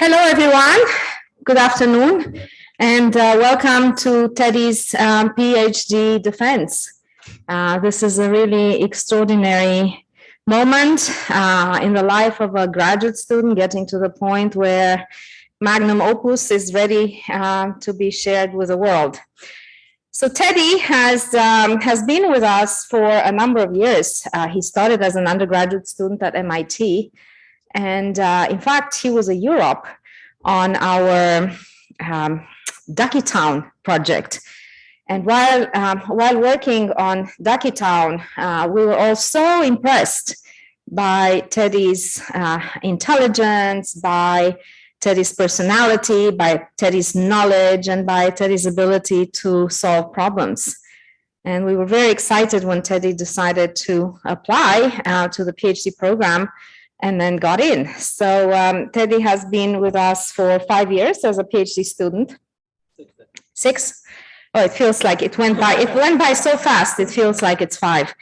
Hello, everyone. Good afternoon, and welcome to Teddy's PhD defense. This is a really extraordinary moment in the life of a graduate student, getting to the point where magnum opus is ready to be shared with the world. So Teddy has been with us for a number of years. He started as an undergraduate student at MIT. And in fact, he was in Europe on our Duckytown project. And while working on Duckytown, we were all so impressed by Teddy's intelligence, by Teddy's personality, by Teddy's knowledge, and by Teddy's ability to solve problems. And we were very excited when Teddy decided to apply to the PhD program and then got in. So Teddy has been with us for 5 years as a PhD student. 6? Oh, it feels like it went by. It went by so fast. It feels like it's 5.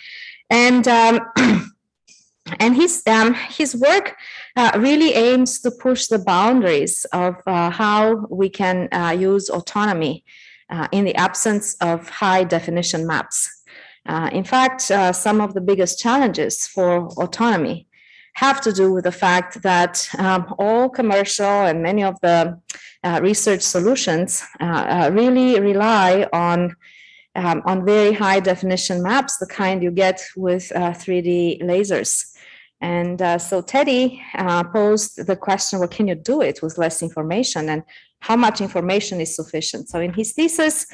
And his work really aims to push the boundaries of how we can use autonomy in the absence of high definition maps. In fact, some of the biggest challenges for autonomy have to do with the fact that all commercial and many of the research solutions really rely on very high definition maps, the kind you get with 3D lasers. And so Teddy posed the question, well, can you do it with less information, and how much information is sufficient? So in his thesis,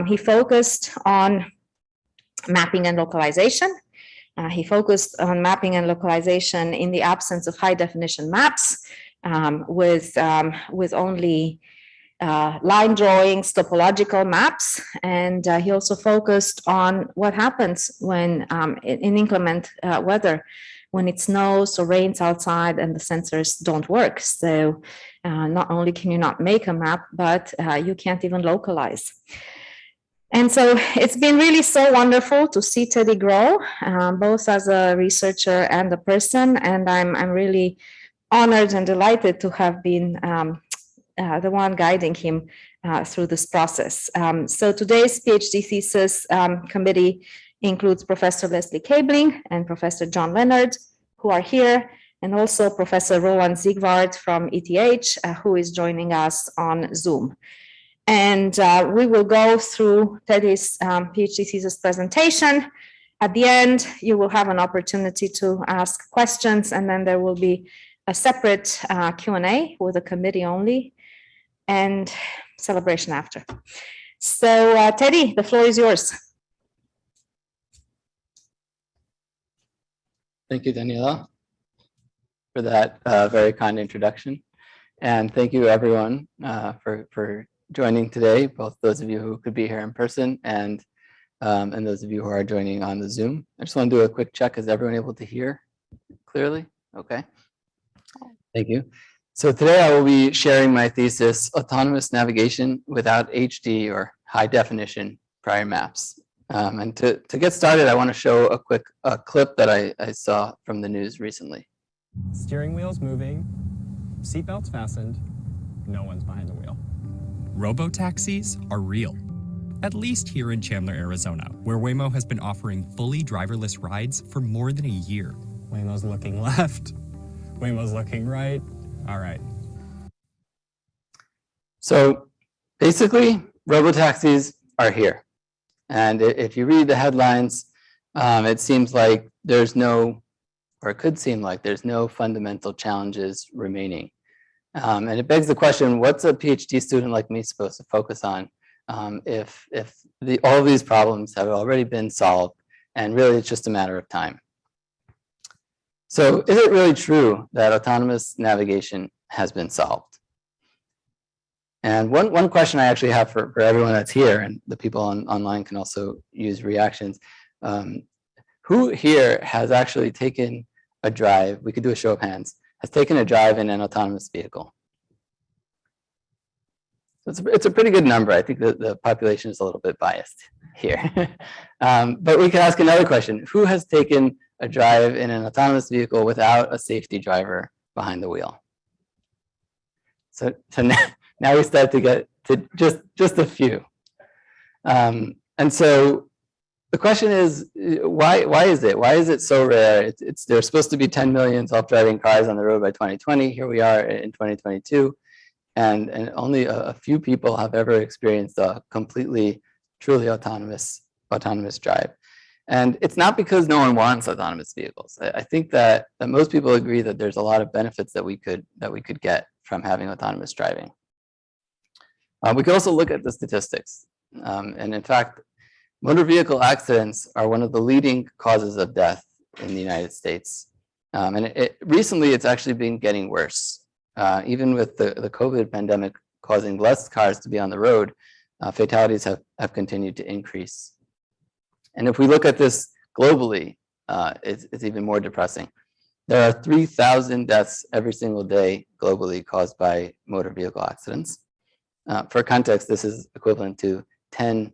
he focused on mapping and localization. He focused on mapping and localization in the absence of high definition maps with only line drawings, topological maps. And he also focused on what happens when in inclement weather, when it snows or rains outside and the sensors don't work. So not only can you not make a map, but you can't even localize. And so it's been really so wonderful to see Teddy grow, both as a researcher and a person. And I'm really honored and delighted to have been the one guiding him through this process. So today's PhD thesis committee includes Professor Leslie Cabling and Professor John Leonard, who are here, and also Professor Roland Ziegwart from ETH, who is joining us on Zoom. And we will go through Teddy's PhD thesis presentation. At the end, you will have an opportunity to ask questions, and then there will be a separate Q&A with the committee only, and celebration after. So Teddy, the floor is yours. Thank you, Daniela, for that very kind introduction. And thank you, everyone, for joining today, both those of you who could be here in person and those of you who are joining on the Zoom. I just want to do a quick check. Is everyone able to hear clearly? Okay. Thank you. So today I will be sharing my thesis, Autonomous Navigation Without HD or High Definition Prior Maps. And to get started, I want to show a quick clip that I saw from the news recently. Steering wheel's moving, seatbelts fastened, no one's behind the wheel. Robotaxis are real, at least here in Chandler, Arizona, where Waymo has been offering fully driverless rides for more than a year. Waymo's looking left, Waymo's looking right. All right. So basically, robotaxis are here. And if you read the headlines, it seems like there's no, or it could seem like there's no fundamental challenges remaining. And it begs the question, what's a PhD student like me supposed to focus on if all of these problems have already been solved and really it's just a matter of time? So is it really true that autonomous navigation has been solved? And one question I actually have for everyone that's here, and the people online can also use reactions, who here has actually taken a drive, we could do a show of hands, has taken a drive in an autonomous vehicle? So it's a pretty good number. I think the population is a little bit biased here. But we can ask another question. Who has taken a drive in an autonomous vehicle without a safety driver behind the wheel? So now we start to get to just a few. And so the question is, why is it? Why is it so rare? There's supposed to be 10 million self-driving cars on the road by 2020. Here we are in 2022. And only a few people have ever experienced a completely, truly autonomous drive. And it's not because no one wants autonomous vehicles. I think that most people agree that there's a lot of benefits that we could get from having autonomous driving. We could also look at the statistics. And in fact, motor vehicle accidents are one of the leading causes of death in the United States. And recently, it's actually been getting worse. Even with the COVID pandemic causing less cars to be on the road, fatalities have continued to increase. And if we look at this globally, it's even more depressing. There are 3,000 deaths every single day globally caused by motor vehicle accidents. For context, this is equivalent to 10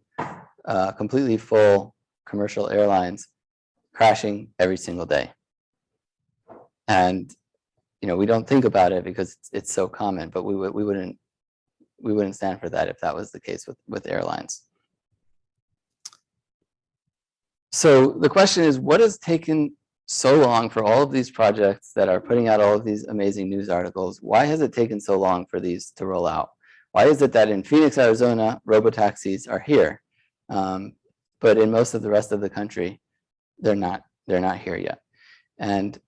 completely full commercial airlines crashing every single day. And we don't think about it because it's so common, but we wouldn't stand for that if that was the case with airlines. So the question is, what has taken so long for all of these projects that are putting out all of these amazing news articles? Why has it taken so long for these to roll out? Why is it that in Phoenix, Arizona, robotaxis are here, but in most of the rest of the country, they're not here yet? And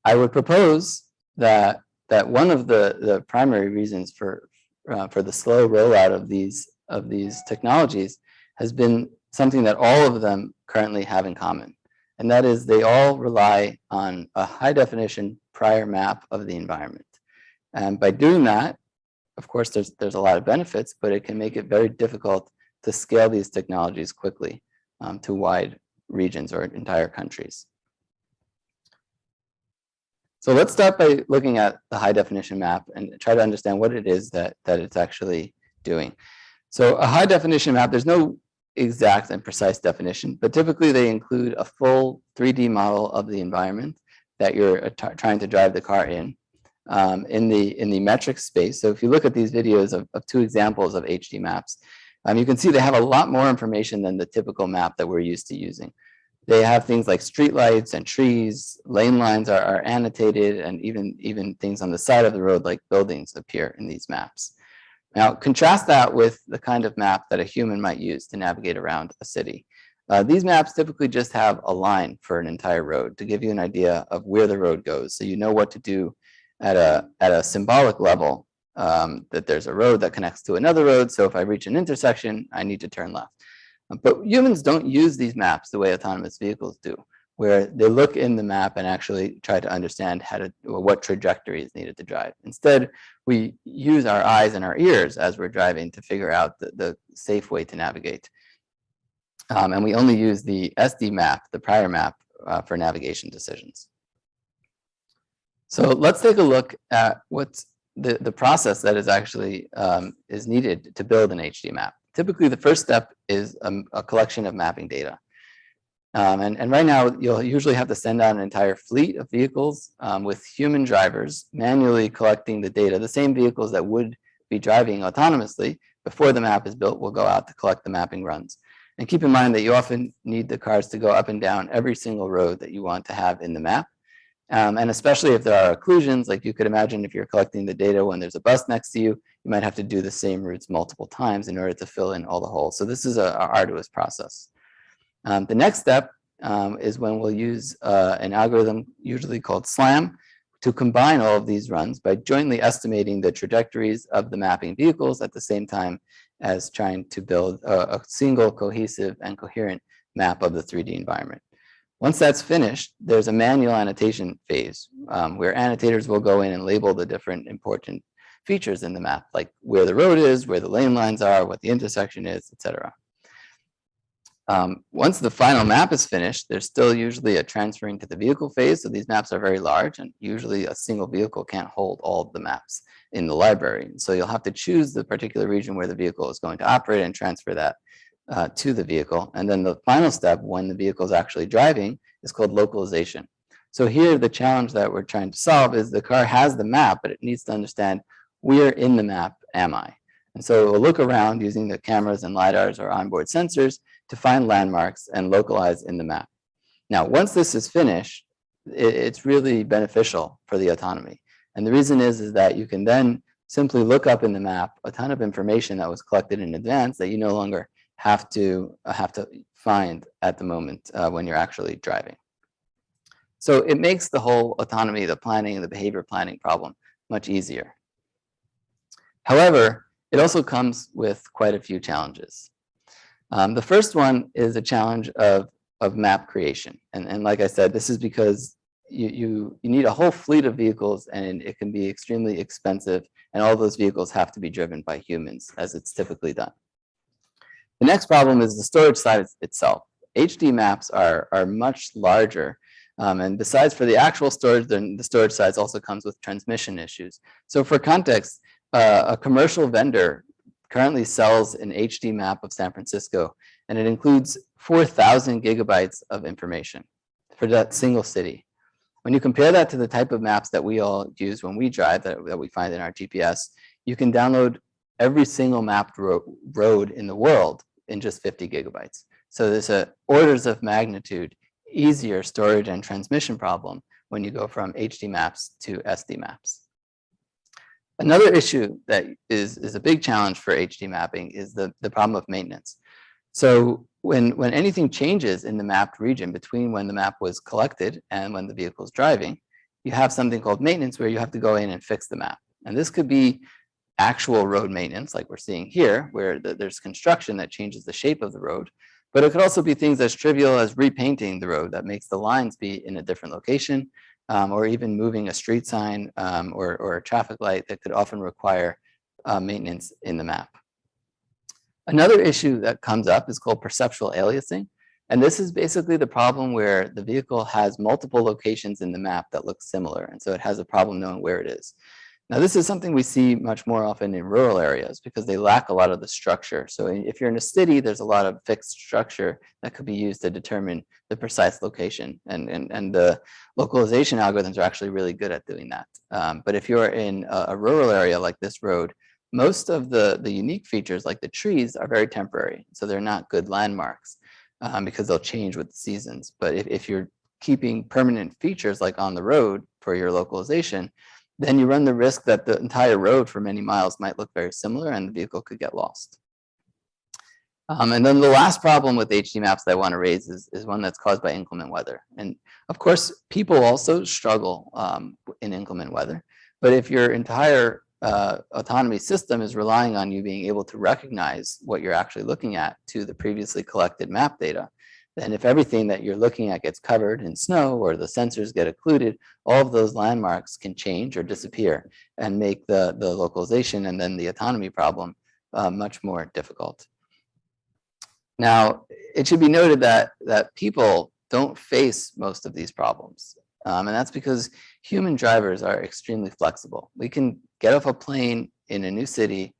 I would propose that one of the primary reasons for the slow rollout of these technologies has been something that all of them currently have in common, and that is they all rely on a high definition prior map of the environment. And by doing that, of course, there's a lot of benefits, but it can make it very difficult to scale these technologies quickly to wide regions or entire countries. So let's start by looking at the high definition map and try to understand what it is that it's actually doing. So a high definition map, there's no exact and precise definition, but typically they include a full 3D model of the environment that you're trying to drive the car in the metric space. So if you look at these videos of two examples of HD maps, you can see they have a lot more information than the typical map that we're used to using. They have things like streetlights and trees, lane lines are annotated, and even things on the side of the road like buildings appear in these maps. Now, contrast that with the kind of map that a human might use to navigate around a city. These maps typically just have a line for an entire road to give you an idea of where the road goes, so you know what to do at a symbolic level, that there's a road that connects to another road, so if I reach an intersection, I need to turn left. But humans don't use these maps the way autonomous vehicles do, where they look in the map and actually try to understand what trajectory is needed to drive. Instead, we use our eyes and our ears as we're driving to figure out the safe way to navigate. And we only use the SD map, the prior map, for navigation decisions. So let's take a look at what's the process that is actually is needed to build an HD map. Typically, the first step is a collection of mapping data. And right now, you'll usually have to send out an entire fleet of vehicles with human drivers manually collecting the data. The same vehicles that would be driving autonomously before the map is built will go out to collect the mapping runs. And keep in mind that you often need the cars to go up and down every single road that you want to have in the map. And especially if there are occlusions, like you could imagine if you're collecting the data when there's a bus next to you, you might have to do the same routes multiple times in order to fill in all the holes. So this is an arduous process. The next step is when we'll use an algorithm usually called SLAM to combine all of these runs by jointly estimating the trajectories of the mapping vehicles at the same time as trying to build a single cohesive and coherent map of the 3D environment. Once that's finished, there's a manual annotation phase where annotators will go in and label the different important features in the map, like where the road is, where the lane lines are, what the intersection is, etc. Once the final map is finished, there's still usually a transferring to the vehicle phase. So these maps are very large, and usually a single vehicle can't hold all of the maps in the library. So you'll have to choose the particular region where the vehicle is going to operate and transfer that to the vehicle. And then the final step, when the vehicle is actually driving, is called localization. So here, the challenge that we're trying to solve is the car has the map, but it needs to understand where in the map am I? And so it will look around using the cameras and LiDARs or onboard sensors to find landmarks and localize in the map. Now, once this is finished, it's really beneficial for the autonomy. And the reason is that you can then simply look up in the map a ton of information that was collected in advance that you no longer have to find at the moment when you're actually driving. So it makes the whole autonomy, the planning, and the behavior planning problem much easier. However, it also comes with quite a few challenges. The first one is a challenge of map creation. And like I said, this is because you need a whole fleet of vehicles, and it can be extremely expensive, and all those vehicles have to be driven by humans, as it's typically done. The next problem is the storage size itself. HD maps are much larger, and besides for the actual storage, then the storage size also comes with transmission issues. So for context, a commercial vendor currently sells an HD map of San Francisco, and it includes 4,000 gigabytes of information for that single city. When you compare that to the type of maps that we all use when we drive, that we find in our GPS, you can download every single mapped road in the world in just 50 gigabytes. So there's a orders of magnitude easier storage and transmission problem when you go from HD maps to SD maps. Another issue that is a big challenge for HD mapping is the problem of maintenance. So when anything changes in the mapped region between when the map was collected and when the vehicle is driving, you have something called maintenance where you have to go in and fix the map. And this could be actual road maintenance, like we're seeing here, where there's construction that changes the shape of the road. But it could also be things as trivial as repainting the road that makes the lines be in a different location, or even moving a street sign or a traffic light that could often require maintenance in the map. Another issue that comes up is called perceptual aliasing. And this is basically the problem where the vehicle has multiple locations in the map that look similar. And so it has a problem knowing where it is. Now, this is something we see much more often in rural areas because they lack a lot of the structure. So if you're in a city, there's a lot of fixed structure that could be used to determine the precise location. And the localization algorithms are actually really good at doing that. But if you're in a rural area like this road, most of the unique features like the trees are very temporary. So they're not good landmarks because they'll change with the seasons. But if you're keeping permanent features like on the road for your localization, then you run the risk that the entire road for many miles might look very similar and the vehicle could get lost. And then the last problem with HD maps that I want to raise is one that's caused by inclement weather. And of course, people also struggle in inclement weather. But if your entire autonomy system is relying on you being able to recognize what you're actually looking at to the previously collected map data, then if everything that you're looking at gets covered in snow or the sensors get occluded, all of those landmarks can change or disappear and make the localization and then the autonomy problem much more difficult. Now, it should be noted that people don't face most of these problems. And that's because human drivers are extremely flexible. We can get off a plane in a new city,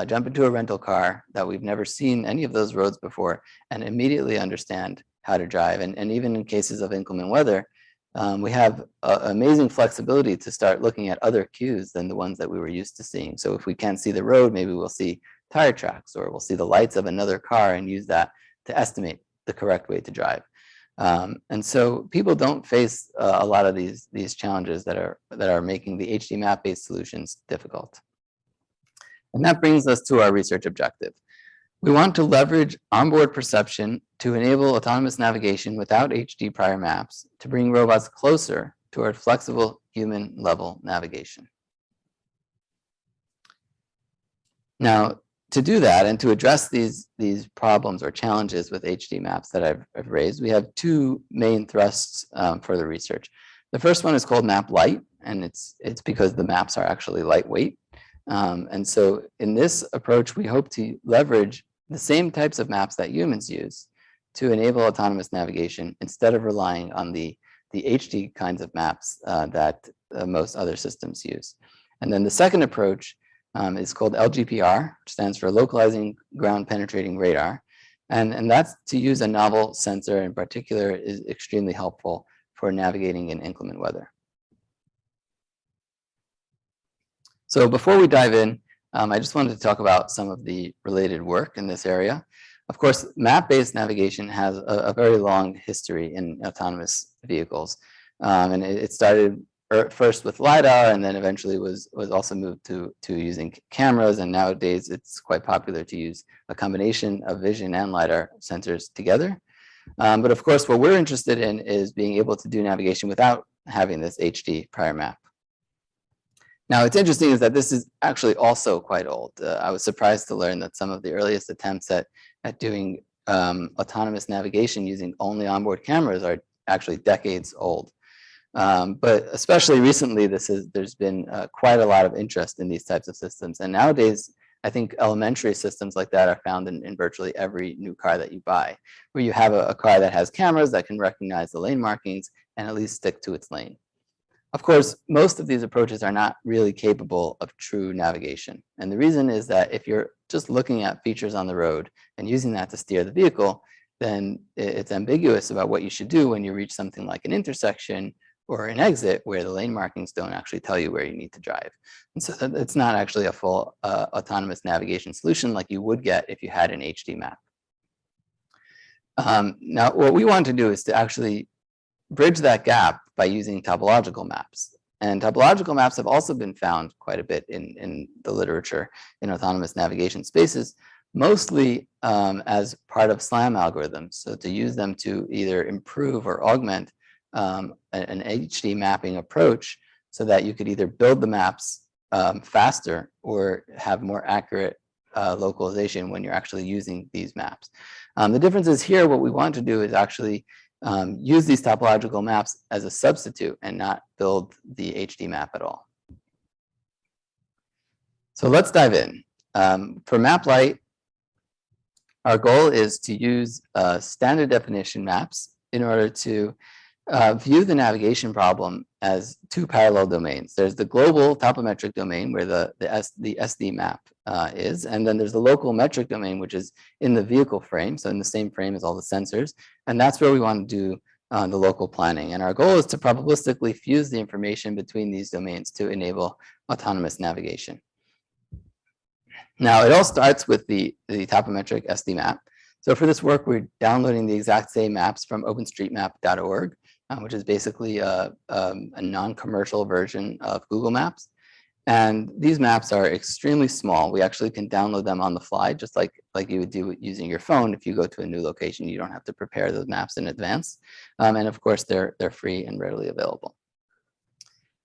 jump into a rental car that we've never seen any of those roads before, and immediately understand how to drive. And even in cases of inclement weather, we have amazing flexibility to start looking at other cues than the ones that we were used to seeing. So if we can't see the road, maybe we'll see tire tracks, or we'll see the lights of another car and use that to estimate the correct way to drive. And so people don't face a lot of these challenges that are making the HD map-based solutions difficult. And that brings us to our research objective. We want to leverage onboard perception to enable autonomous navigation without HD prior maps to bring robots closer toward flexible human-level navigation. Now, to do that and to address these problems or challenges with HD maps that I've raised, we have two main thrusts for the research. The first one is called MapLite, and it's because the maps are actually lightweight. And so in this approach, we hope to leverage the same types of maps that humans use to enable autonomous navigation instead of relying on the HD kinds of maps that most other systems use. And then the second approach is called LGPR, which stands for Localizing Ground Penetrating Radar. And that's to use a novel sensor in particular is extremely helpful for navigating in inclement weather. So before we dive in, I just wanted to talk about some of the related work in this area. Of course, map-based navigation has a very long history in autonomous vehicles. And it started first with LiDAR, and then eventually was also moved to using cameras. And nowadays, it's quite popular to use a combination of vision and LiDAR sensors together. But of course, what we're interested in is being able to do navigation without having this HD prior map. Now, what's interesting is that this is actually also quite old. I was surprised to learn that some of the earliest attempts at doing autonomous navigation using only onboard cameras are actually decades old. But especially recently, there's been quite a lot of interest in these types of systems. And nowadays, I think elementary systems like that are found in virtually every new car that you buy, where you have a car that has cameras that can recognize the lane markings and at least stick to its lane. Of course, most of these approaches are not really capable of true navigation. And the reason is that if you're just looking at features on the road and using that to steer the vehicle, then it's ambiguous about what you should do when you reach something like an intersection or an exit where the lane markings don't actually tell you where you need to drive. And so it's not actually a full autonomous navigation solution like you would get if you had an HD map. Now, what we want to do is to actually bridge that gap by using topological maps. And topological maps have also been found quite a bit in the literature in autonomous navigation spaces, mostly as part of SLAM algorithms. So to use them to either improve or augment an HD mapping approach so that you could either build the maps faster or have more accurate localization when you're actually using these maps. The difference is here, what we want to do is actually use these topological maps as a substitute and not build the HD map at all. So let's dive in. For MapLite, our goal is to use standard definition maps in order to view the navigation problem as two parallel domains. There's the global topometric domain where the SD map is, and then there's the local metric domain, which is in the vehicle frame, so in the same frame as all the sensors, and that's where we want to do the local planning. And our goal is to probabilistically fuse the information between these domains to enable autonomous navigation. Now, it all starts with the topometric SD map. So for this work, we're downloading the exact same maps from openstreetmap.org, which is basically a non-commercial version of Google Maps. And these maps are extremely small. We actually can download them on the fly, just like you would do using your phone. If you go to a new location, you don't have to prepare those maps in advance. And of course, they're free and readily available.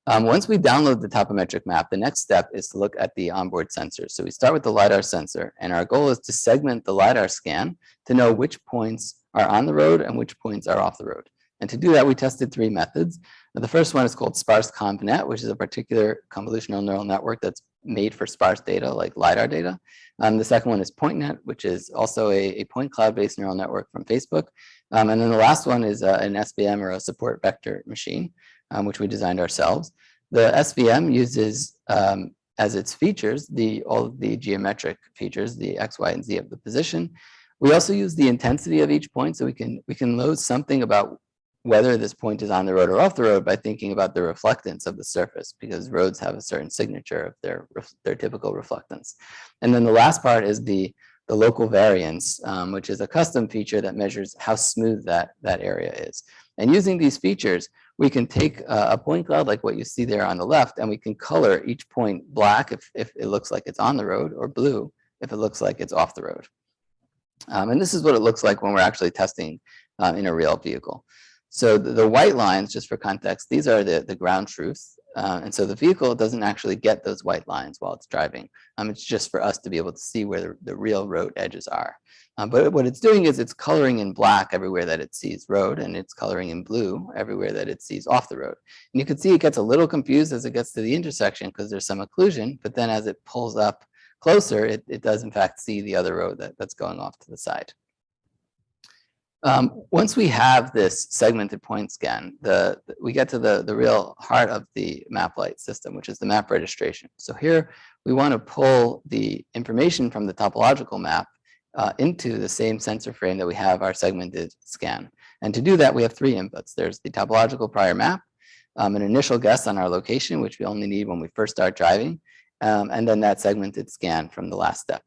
Once we download the topometric map, the next step is to look at the onboard sensors. So we start with the LiDAR sensor, and our goal is to segment the LiDAR scan to know which points are on the road and which points are off the road. And to do that, we tested three methods. The first one is called sparse convnet, which is a particular convolutional neural network that's made for sparse data like LiDAR data. The second one is PointNet, which is also a point cloud-based neural network from Facebook. And then the last one is an SVM, or a support vector machine, which we designed ourselves. The SVM uses as its features all of the geometric features, the X, Y, and Z of the position. We also use the intensity of each point, so we can load something about whether this point is on the road or off the road by thinking about the reflectance of the surface, because roads have a certain signature of their typical reflectance. And then the last part is the local variance, which is a custom feature that measures how smooth that area is. And using these features, we can take a point cloud like what you see there on the left, and we can color each point black if it looks like it's on the road, or blue if it looks like it's off the road. And this is what it looks like when we're actually testing in a real vehicle. So the white lines, just for context, these are the ground truth. And so the vehicle doesn't actually get those white lines while it's driving. It's just for us to be able to see where the real road edges are. But what it's doing is it's coloring in black everywhere that it sees road, and it's coloring in blue everywhere that it sees off the road. And you can see it gets a little confused as it gets to the intersection because there's some occlusion, but then as it pulls up closer, it does in fact see the other road that's going off to the side. Once we have this segmented point scan, we get to the real heart of the MapLite system, which is the map registration. So here we want to pull the information from the topological map into the same sensor frame that we have our segmented scan. And to do that, we have three inputs. There's the topological prior map, an initial guess on our location, which we only need when we first start driving, and then that segmented scan from the last step.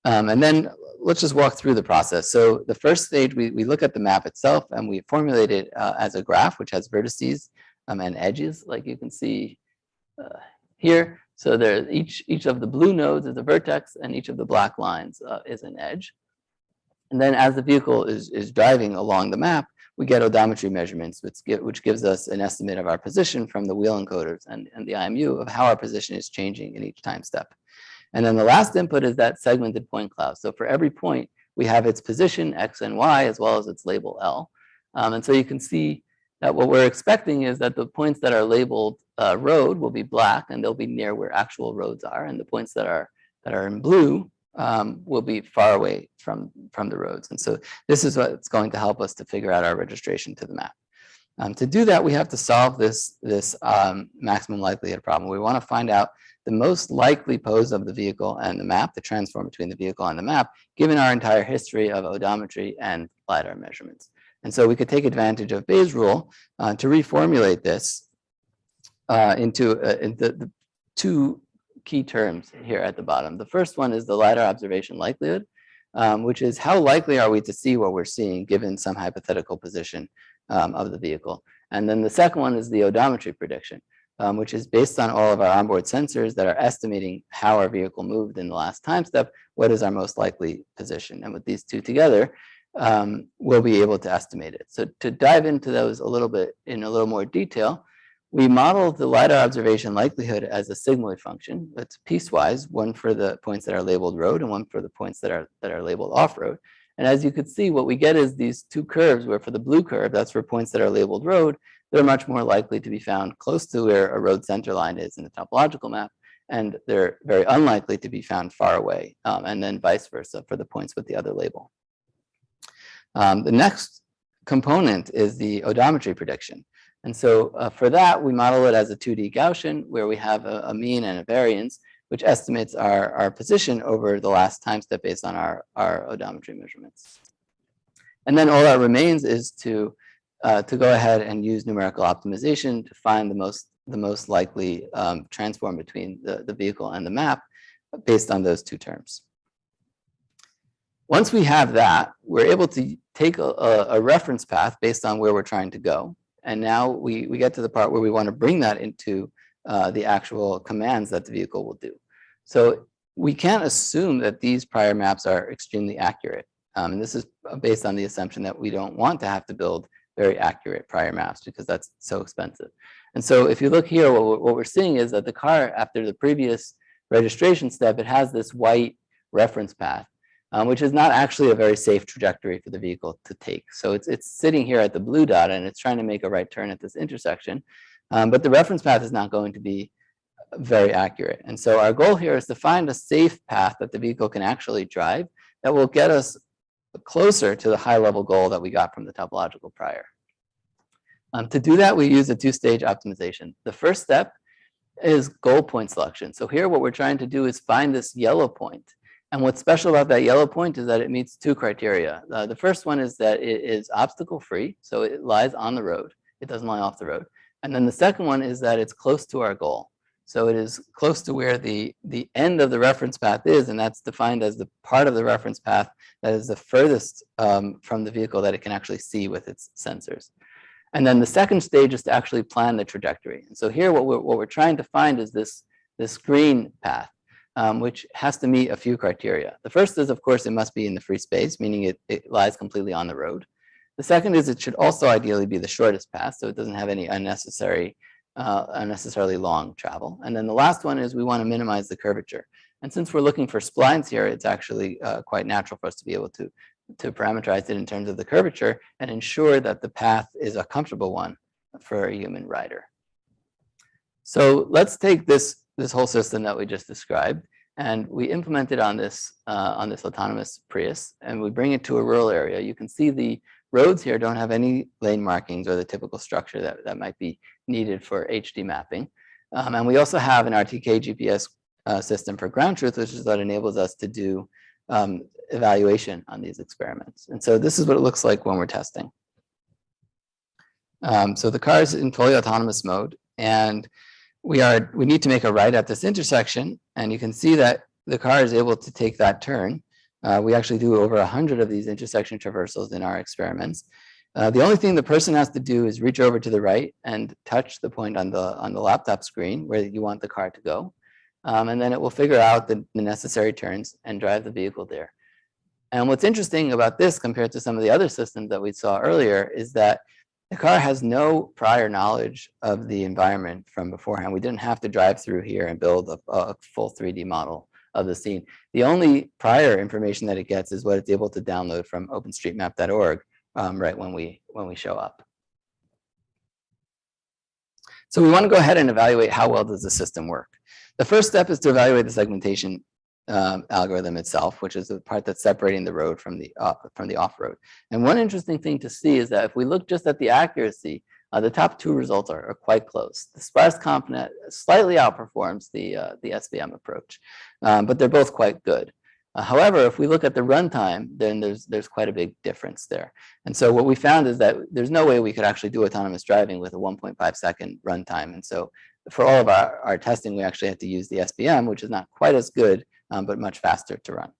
And then let's just walk through the process. So the first stage, we look at the map itself and we formulate it as a graph, which has vertices and edges, like you can see here. So there, each of the blue nodes is a vertex, and each of the black lines is an edge. And then as the vehicle is driving along the map, we get odometry measurements, which gives us an estimate of our position from the wheel encoders and the IMU of how our position is changing in each time step. And then the last input is that segmented point cloud. So for every point, we have its position, X and Y, as well as its label L. And so you can see that what we're expecting is that the points that are labeled road will be black, and they'll be near where actual roads are. And the points that are in blue will be far away from the roads. And so this is what's going to help us to figure out our registration to the map. To do that, we have to solve this maximum likelihood problem. We want to find out the most likely pose of the vehicle and the map, the transform between the vehicle and the map, given our entire history of odometry and LiDAR measurements. And so we could take advantage of Bayes' rule to reformulate this into the two key terms here at the bottom. The first one is the LiDAR observation likelihood, which is how likely are we to see what we're seeing given some hypothetical position of the vehicle. And then the second one is the odometry prediction, which is based on all of our onboard sensors that are estimating how our vehicle moved in the last time step, what is our most likely position. And with these two together, we'll be able to estimate it. So to dive into those a little bit in a little more detail, we modeled the LiDAR observation likelihood as a sigmoid function that's piecewise, one for the points that are labeled road and one for the points that are labeled off-road. And as you could see, what we get is these two curves where for the blue curve, that's for points that are labeled road, they're much more likely to be found close to where a road center line is in the topological map, and they're very unlikely to be found far away, and then vice versa for the points with the other label. The next component is the odometry prediction. And so for that, we model it as a 2D Gaussian, where we have a mean and a variance, which estimates our position over the last time step based on our odometry measurements. And then all that remains is to go ahead and use numerical optimization to find the most likely transform between the vehicle and the map based on those two terms. Once we have that, we're able to take a reference path based on where we're trying to go. And now we get to the part where we want to bring that into the actual commands that the vehicle will do. So we can't assume that these prior maps are extremely accurate. And this is based on the assumption that we don't want to have to build very accurate prior maps because that's so expensive. And so if you look here, what we're seeing is that the car, after the previous registration step, it has this white reference path, which is not actually a very safe trajectory for the vehicle to take. So it's sitting here at the blue dot and it's trying to make a right turn at this intersection, but the reference path is not going to be very accurate. And so our goal here is to find a safe path that the vehicle can actually drive that will get us closer to the high level goal that we got from the topological prior. To do that, we use a two-stage optimization. The first step is goal point selection. So here what we're trying to do is find this yellow point. And what's special about that yellow point is that it meets two criteria. The first one is that it is obstacle free, so it lies on the road. It doesn't lie off the road. And then the second one is that it's close to our goal. So it is close to where the end of the reference path is, and that's defined as the part of the reference path that is the furthest from the vehicle that it can actually see with its sensors. And then the second stage is to actually plan the trajectory. And so here what we're trying to find is this green path, which has to meet a few criteria. The first is, of course, it must be in the free space, meaning it lies completely on the road. The second is it should also ideally be the shortest path, so it doesn't have any unnecessarily long travel. And then the last one is we want to minimize the curvature. And since we're looking for splines here, it's actually quite natural for us to be able to parameterize it in terms of the curvature and ensure that the path is a comfortable one for a human rider. So let's take this whole system that we just described and we implement it on this autonomous Prius, and we bring it to a rural area. You can see the roads here don't have any lane markings or the typical structure that might be needed for HD mapping. And we also have an RTK GPS system for ground truth, which is what enables us to do evaluation on these experiments. And so this is what it looks like when we're testing. So the car is in fully autonomous mode, and we need to make a right at this intersection, and you can see that the car is able to take that turn. We actually do over 100 of these intersection traversals in our experiments. The only thing the person has to do is reach over to the right and touch the point on the laptop screen where you want the car to go. And then it will figure out the necessary turns and drive the vehicle there. And what's interesting about this compared to some of the other systems that we saw earlier is that the car has no prior knowledge of the environment from beforehand. We didn't have to drive through here and build a full 3D model of the scene. The only prior information that it gets is what it's able to download from openstreetmap.org right when we show up. So we want to go ahead and evaluate how well does the system work. The first step is to evaluate the segmentation algorithm itself, which is the part that's separating the road from the off-road. And one interesting thing to see is that if we look just at the accuracy, the top two results are quite close. The sparse ConfNet slightly outperforms the SVM approach, but they're both quite good. However, if we look at the runtime, then there's quite a big difference there. And so what we found is that there's no way we could actually do autonomous driving with a 1.5 second runtime. And so for all of our testing, we actually had to use the SVM, which is not quite as good, but much faster to run.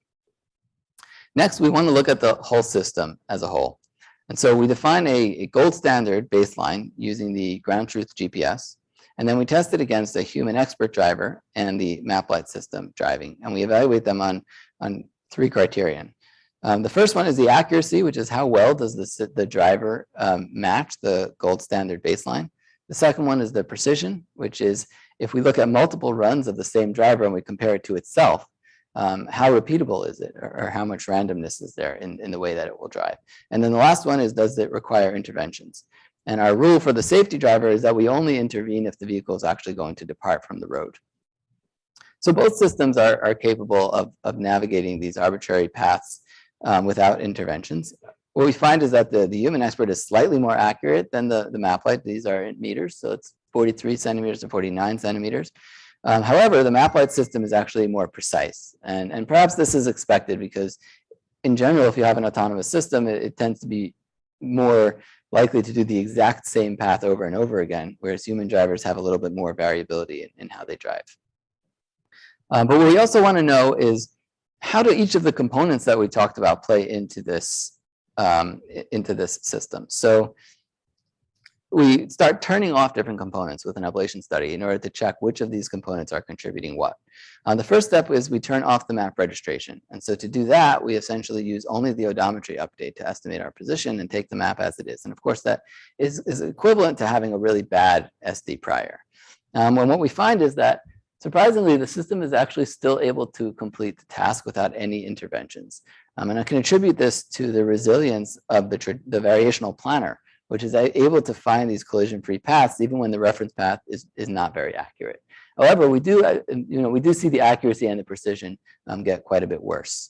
Next, we want to look at the whole system as a whole. And so we define a gold standard baseline using the ground truth GPS. And then we test it against a human expert driver and the MapLite system driving. And we evaluate them on three criterion. The first one is the accuracy, which is how well does the driver match the gold standard baseline. The second one is the precision, which is if we look at multiple runs of the same driver and we compare it to itself, how repeatable is it, or how much randomness is there in the way that it will drive. And then the last one is, does it require interventions? And our rule for the safety driver is that we only intervene if the vehicle is actually going to depart from the road. So both systems are capable of navigating these arbitrary paths without interventions. What we find is that the human expert is slightly more accurate than the MapLite. These are in meters, so it's 43 centimeters to 49 centimeters. However, the MapLite system is actually more precise. And perhaps this is expected because in general, if you have an autonomous system, it tends to be more likely to do the exact same path over and over again, whereas human drivers have a little bit more variability in how they drive. But what we also want to know is how do each of the components that we talked about play into this system. So we start turning off different components with an ablation study in order to check which of these components are contributing what. The first step is we turn off the map registration. And so to do that, we essentially use only the odometry update to estimate our position and take the map as it is. And of course, that is equivalent to having a really bad SD prior. And what we find is that surprisingly, the system is actually still able to complete the task without any interventions. And I can attribute this to the resilience of the variational planner, which is able to find these collision-free paths even when the reference path is not very accurate. However, we do see the accuracy and the precision get quite a bit worse.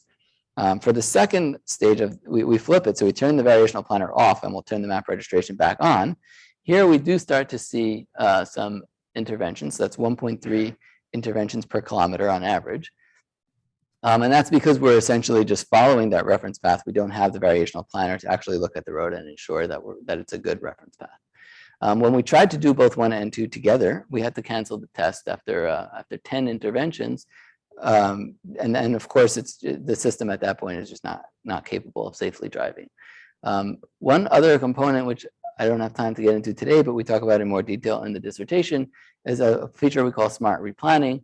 For the second stage we flip it, so we turn the variational planner off and we'll turn the map registration back on. Here we do start to see some interventions. So that's 1.3 interventions per kilometer on average. And that's because we're essentially just following that reference path. We don't have the variational planner to actually look at the road and ensure that it's a good reference path. When we tried to do both 1 and 2 together, we had to cancel the test after 10 interventions. And then, of course, the system at that point is just not capable of safely driving. One other component, which I don't have time to get into today, but we talk about in more detail in the dissertation, is a feature we call smart replanning.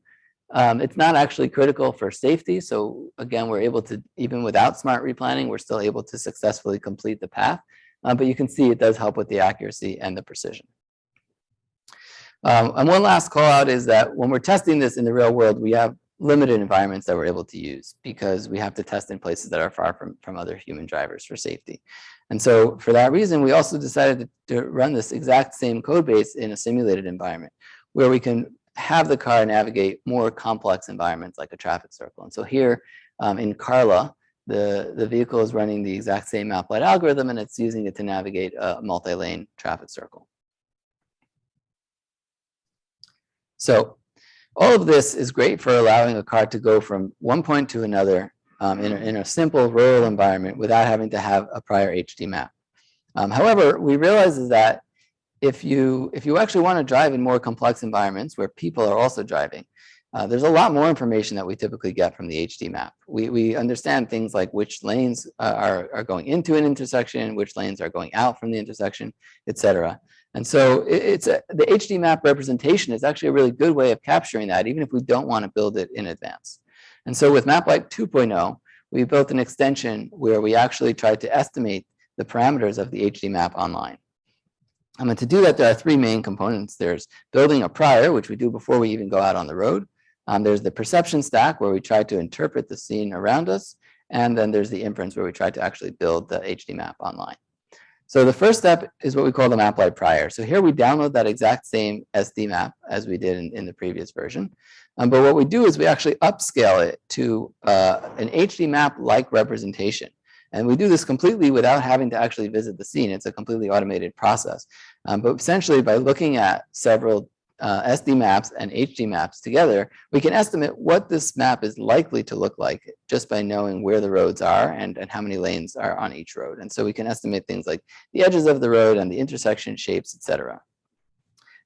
It's not actually critical for safety. So again, we're able to, even without smart replanning, we're still able to successfully complete the path. But you can see it does help with the accuracy and the precision. And one last call out is that when we're testing this in the real world, we have limited environments that we're able to use because we have to test in places that are far from other human drivers for safety. And so for that reason, we also decided to run this exact same code base in a simulated environment where we can have the car navigate more complex environments like a traffic circle. And so here in Carla, the vehicle is running the exact same MapLite algorithm and it's using it to navigate a multi-lane traffic circle. So all of this is great for allowing a car to go from one point to another in a simple rural environment without having to have a prior HD map. However, we realize is that if you actually want to drive in more complex environments where people are also driving, there's a lot more information that we typically get from the HD map. We understand things like which lanes are going into an intersection, which lanes are going out from the intersection, etc. And so the HD map representation is actually a really good way of capturing that, even if we don't want to build it in advance. And so with MapLite 2.0, we built an extension where we actually tried to estimate the parameters of the HD map online. And to do that, there are three main components. There's building a prior, which we do before we even go out on the road. There's the perception stack, where we try to interpret the scene around us. And then there's the inference, where we try to actually build the HD map online. So the first step is what we call the MapLite prior. So here we download that exact same SD map as we did in the previous version. But what we do is we actually upscale it to an HD map-like representation. And we do this completely without having to actually visit the scene. It's a completely automated process. But essentially, by looking at several SD maps and HD maps together, we can estimate what this map is likely to look like just by knowing where the roads are and how many lanes are on each road. And so we can estimate things like the edges of the road and the intersection shapes, etc.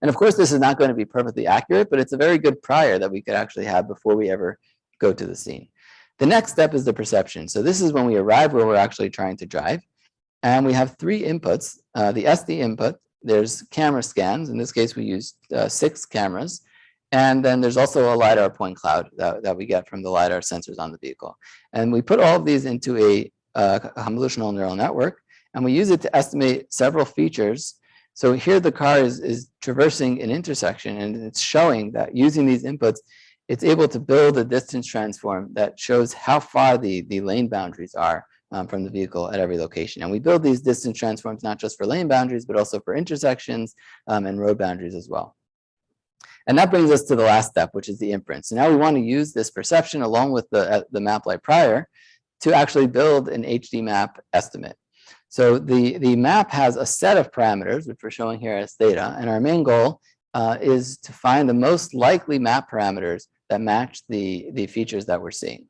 And of course, this is not going to be perfectly accurate, but it's a very good prior that we could actually have before we ever go to the scene. The next step is the perception. So this is when we arrive where we're actually trying to drive. And we have three inputs. The SD input, there's camera scans. In this case, we used 6 cameras. And then there's also a LiDAR point cloud that we get from the LiDAR sensors on the vehicle. And we put all of these into a convolutional neural network, and we use it to estimate several features. So here the car is traversing an intersection, and it's showing that using these inputs, it's able to build a distance transform that shows how far the lane boundaries are from the vehicle at every location. And we build these distance transforms not just for lane boundaries, but also for intersections and road boundaries as well. And that brings us to the last step, which is the inference. So now we want to use this perception along with the MapLite prior to actually build an HD map estimate. So the map has a set of parameters, which we're showing here as theta. And our main goal is to find the most likely map parameters that match the features that we're seeing.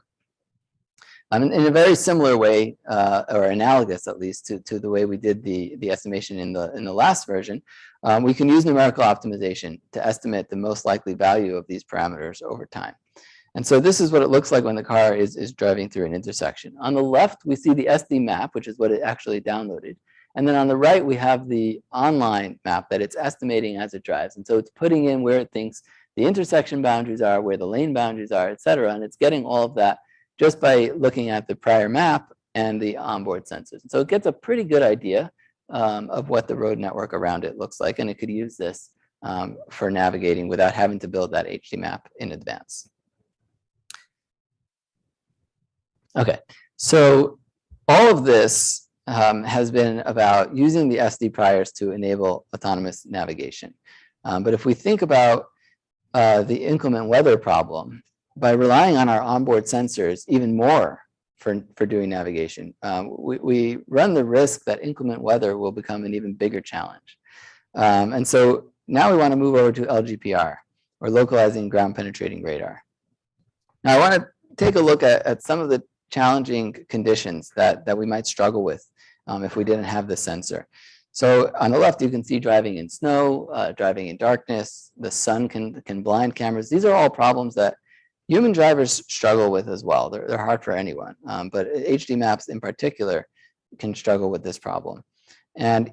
In a very similar way, or analogous at least to the way we did the estimation in the last version, we can use numerical optimization to estimate the most likely value of these parameters over time. And so this is what it looks like when the car is driving through an intersection. On the left, we see the SD map, which is what it actually downloaded. And then on the right, we have the online map that it's estimating as it drives. And so it's putting in where it thinks the intersection boundaries are, where the lane boundaries are, et cetera. And it's getting all of that just by looking at the prior map and the onboard sensors. So it gets a pretty good idea of what the road network around it looks like, and it could use this for navigating without having to build that HD map in advance. Okay, so all of this has been about using the SD priors to enable autonomous navigation. But if we think about the inclement weather problem, by relying on our onboard sensors even more for doing navigation, we run the risk that inclement weather will become an even bigger challenge. And so now we want to move over to LGPR, or Localizing Ground Penetrating Radar. Now I want to take a look at some of the challenging conditions that we might struggle with if we didn't have the sensor. So on the left, you can see driving in snow, driving in darkness, the sun can blind cameras. These are all problems that human drivers struggle with as well. They're hard for anyone, but HD maps in particular can struggle with this problem. And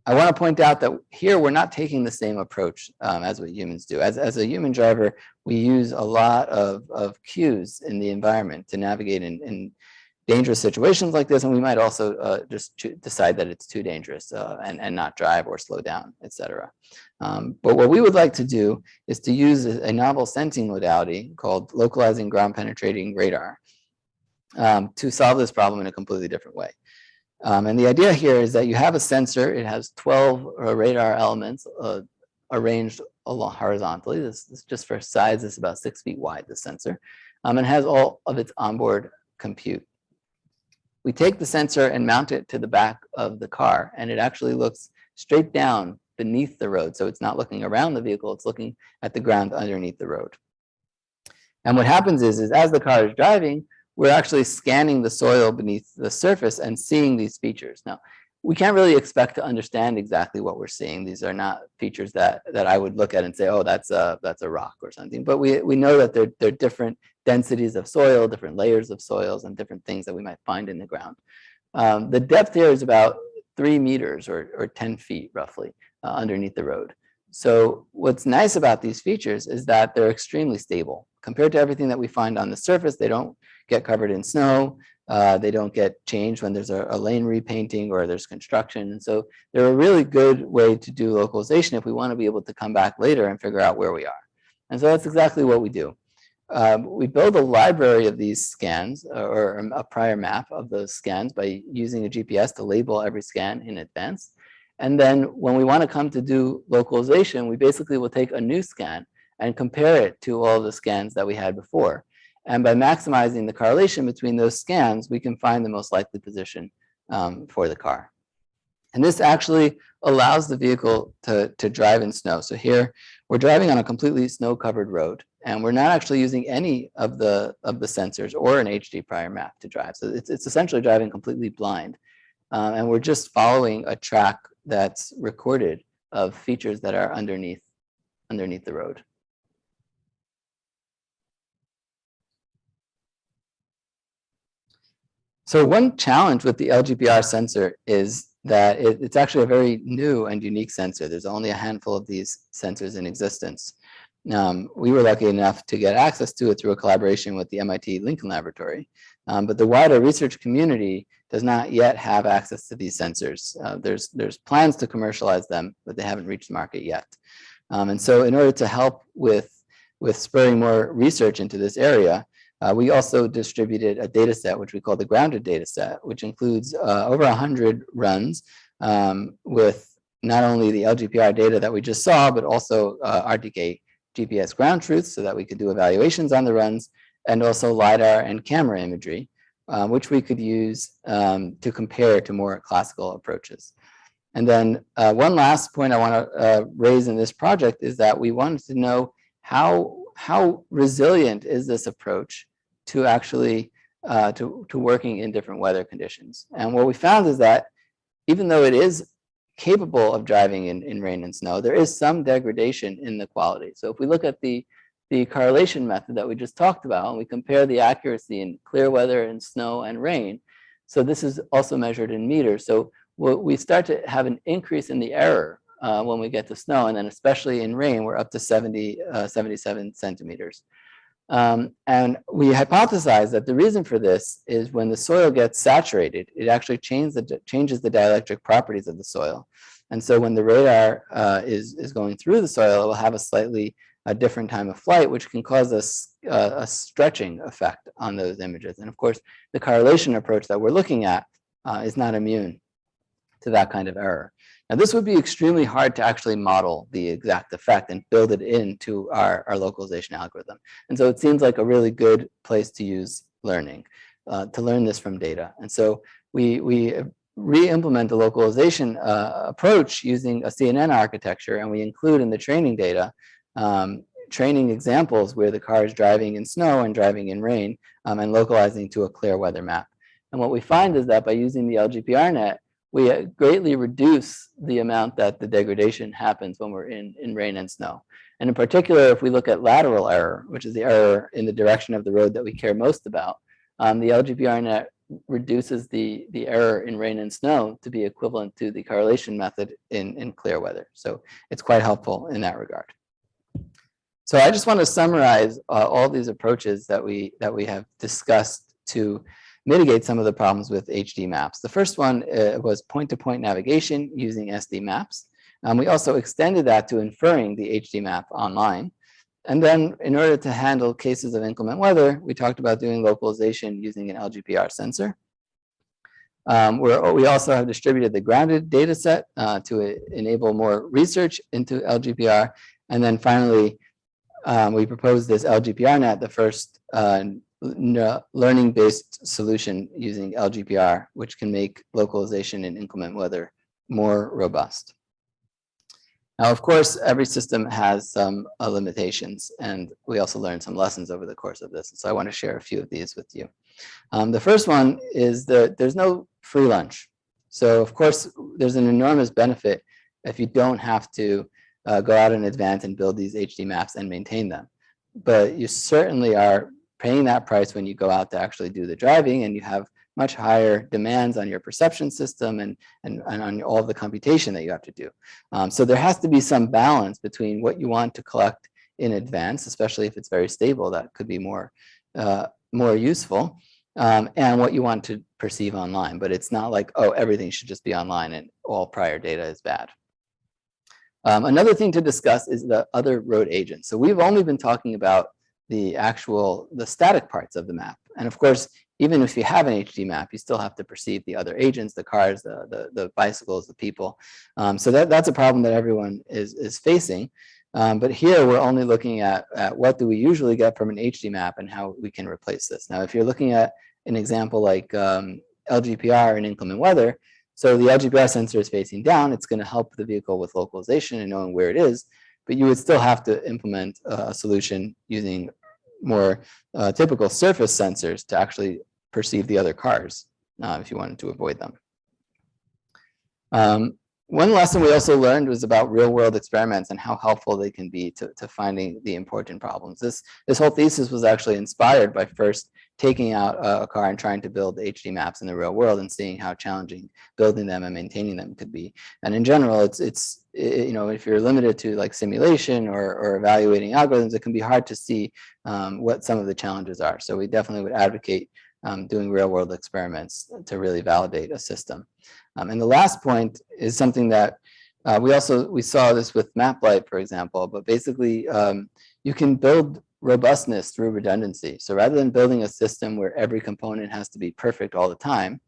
I want to point out that here we're not taking the same approach as what humans do. As a human driver, we use a lot of cues in the environment to navigate in dangerous situations like this, and we might also just decide that it's too dangerous and not drive or slow down, etc. But what we would like to do is to use a novel sensing modality called Localizing Ground Penetrating Radar to solve this problem in a completely different way. And the idea here is that you have a sensor. It has 12 radar elements arranged along horizontally. This is just for size, it's about 6 feet wide, the sensor. And has all of its onboard compute. We take the sensor and mount it to the back of the car, and it actually looks straight down beneath the road. So it's not looking around the vehicle, it's looking at the ground underneath the road. And what happens is as the car is driving, we're actually scanning the soil beneath the surface and seeing these features. Now, we can't really expect to understand exactly what we're seeing. These are not features that I would look at and say, oh, that's a rock or something. But we know that they're different densities of soil, different layers of soils, and different things that we might find in the ground. The depth here is about 3 meters or 10 feet roughly underneath the road. So what's nice about these features is that they're extremely stable. Compared to everything that we find on the surface, they don't get covered in snow. They don't get changed when there's a lane repainting or there's construction. And so they're a really good way to do localization if we want to be able to come back later and figure out where we are. And so that's exactly what we do. We build a library of these scans or a prior map of those scans by using a GPS to label every scan in advance. And then when we want to come to do localization, we basically will take a new scan and compare it to all the scans that we had before. And by maximizing the correlation between those scans, we can find the most likely position for the car. And this actually allows the vehicle to drive in snow. So here we're driving on a completely snow-covered road, and we're not actually using any of the sensors or an HD prior map to drive. So it's essentially driving completely blind. And we're just following a track that's recorded of features that are underneath the road. So one challenge with the LGPR sensor is that it's actually a very new and unique sensor. There's only a handful of these sensors in existence. We were lucky enough to get access to it through a collaboration with the MIT Lincoln Laboratory. But the wider research community does not yet have access to these sensors. There's plans to commercialize them, but they haven't reached the market yet. And so in order to help with spurring more research into this area, we also distributed a data set, which we call the grounded data set, which includes over 100 runs with not only the LGPR data that we just saw, but also RTK GPS ground truth so that we could do evaluations on the runs, and also LiDAR and camera imagery, which we could use to compare to more classical approaches. And then one last point I want to raise in this project is that we wanted to know how resilient is this approach to actually to working in different weather conditions. And what we found is that even though it is capable of driving in rain and snow, there is some degradation in the quality. So if we look at the correlation method that we just talked about, and we compare the accuracy in clear weather and snow and rain, so this is also measured in meters. So we start to have an increase in the error when we get to snow, and then especially in rain, we're up to 77 centimeters. And we hypothesize that the reason for this is when the soil gets saturated, it actually changes the dielectric properties of the soil. And so when the radar is going through the soil, it will have a slightly different time of flight, which can cause a stretching effect on those images. And of course, the correlation approach that we're looking at is not immune to that kind of error. Now, this would be extremely hard to actually model the exact effect and build it into our localization algorithm. And so it seems like a really good place to use learning, to learn this from data. And so we re-implement the localization approach using a CNN architecture, and we include in the training data training examples where the car is driving in snow and driving in rain and localizing to a clear weather map. And what we find is that by using the LGPR net, we greatly reduce the amount that the degradation happens when we're in rain and snow. And in particular, if we look at lateral error, which is the error in the direction of the road that we care most about, the LGPR net reduces the error in rain and snow to be equivalent to the correlation method in clear weather. So it's quite helpful in that regard. So I just want to summarize all these approaches that we have discussed to mitigate some of the problems with HD maps. The first one was point-to-point navigation using SD maps. We also extended that to inferring the HD map online. And then in order to handle cases of inclement weather, we talked about doing localization using an LGPR sensor. We also have distributed the grounded data set to enable more research into LGPR. And then finally, we proposed this LGPR net, the first learning-based solution using LGPR, which can make localization in inclement weather more robust. Now, of course, every system has some limitations, and we also learned some lessons over the course of this. So I want to share a few of these with you. The first one is that there's no free lunch. So of course, there's an enormous benefit if you don't have to go out in advance and build these HD maps and maintain them. But you certainly are paying that price when you go out to actually do the driving, and you have much higher demands on your perception system and on all the computation that you have to do. So there has to be some balance between what you want to collect in advance, especially if it's very stable, that could be more useful, and what you want to perceive online. But it's not like, oh, everything should just be online and all prior data is bad. Another thing to discuss is the other road agents. So we've only been talking about the static parts of the map. And of course, even if you have an HD map, you still have to perceive the other agents, the cars, the bicycles, the people. So that's a problem that everyone is facing. But here we're only looking at what do we usually get from an HD map and how we can replace this. Now, if you're looking at an example like LGPR and inclement weather, so the LGPR sensor is facing down, it's going to help the vehicle with localization and knowing where it is, but you would still have to implement a solution using more typical surface sensors to actually perceive the other cars if you wanted to avoid them. One lesson we also learned was about real-world experiments and how helpful they can be to finding the important problems. This whole thesis was actually inspired by first taking out a car and trying to build HD maps in the real world and seeing how challenging building them and maintaining them could be. And in general, it's you know, if you're limited to like simulation or evaluating algorithms, it can be hard to see what some of the challenges are. So we definitely would advocate doing real-world experiments to really validate a system. And the last point is something that we saw this with MapLite, for example, but basically you can build robustness through redundancy. So rather than building a system where every component has to be perfect all the time,